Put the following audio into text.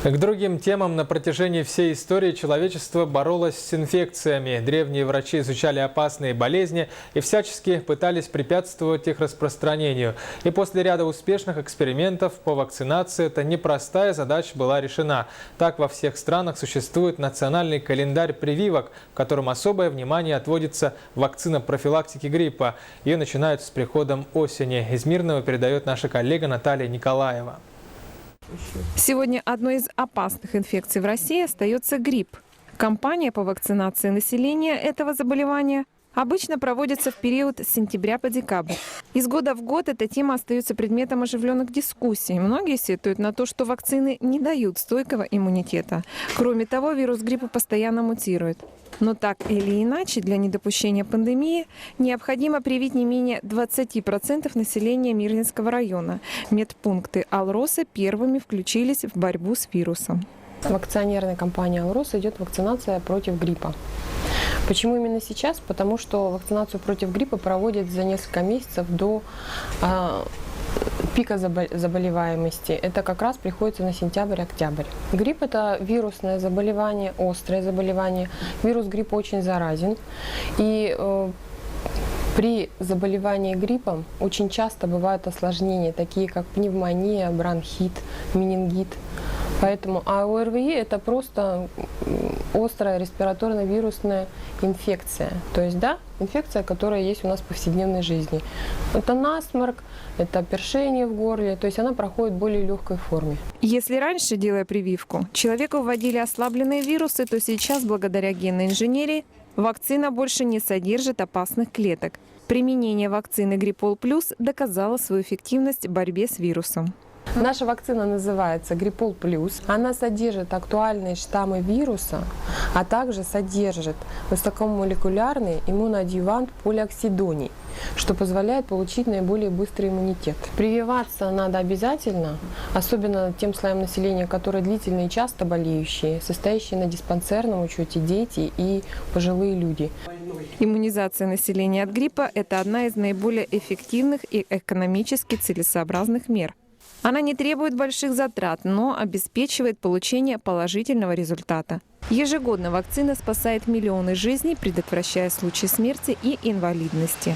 К другим темам. На протяжении всей истории человечество боролось с инфекциями. Древние врачи изучали опасные болезни и всячески пытались препятствовать их распространению. И после ряда успешных экспериментов по вакцинации эта непростая задача была решена. Так во всех странах существует национальный календарь прививок, в котором особое внимание отводится вакцинам профилактики гриппа. Ее начинают с приходом осени. Из Мирного передает наша коллега Наталья Николаева. Сегодня одной из опасных инфекций в России остается грипп. Кампания по вакцинации населения этого заболевания обычно проводится в период с сентября по декабрь. Из года в год эта тема остается предметом оживленных дискуссий. Многие сетуют на то, что вакцины не дают стойкого иммунитета. Кроме того, вирус гриппа постоянно мутирует. Но так или иначе, для недопущения пандемии необходимо привить не менее 20% населения Мирнинского района. Медпункты Алроса первыми включились в борьбу с вирусом. В акционерной компании «Алрос» идет вакцинация против гриппа. Почему именно сейчас? Потому что вакцинацию против гриппа проводят за несколько месяцев до пика заболеваемости. Это как раз приходится на сентябрь-октябрь. Грипп – это вирусное заболевание, острое заболевание. Вирус гриппа очень заразен. И при заболевании гриппом очень часто бывают осложнения, такие как пневмония, бронхит, менингит. Поэтому ОРВИ – это просто острая респираторно-вирусная инфекция. То есть, да, инфекция, которая есть у нас в повседневной жизни. Это насморк, это першение в горле, то есть она проходит в более легкой форме. Если раньше, делая прививку, человеку вводили ослабленные вирусы, то сейчас, благодаря генной инженерии, вакцина больше не содержит опасных клеток. Применение вакцины Гриппол Плюс доказало свою эффективность в борьбе с вирусом. Наша вакцина называется Гриппол Плюс. Она содержит актуальные штаммы вируса, а также содержит высокомолекулярный иммуноадъювант полиоксидоний, что позволяет получить наиболее быстрый иммунитет. Прививаться надо обязательно, особенно тем слоям населения, которые длительно и часто болеющие, состоящие на диспансерном учете дети и пожилые люди. Иммунизация населения от гриппа – это одна из наиболее эффективных и экономически целесообразных мер. Она не требует больших затрат, но обеспечивает получение положительного результата. Ежегодно вакцина спасает миллионы жизней, предотвращая случаи смерти и инвалидности.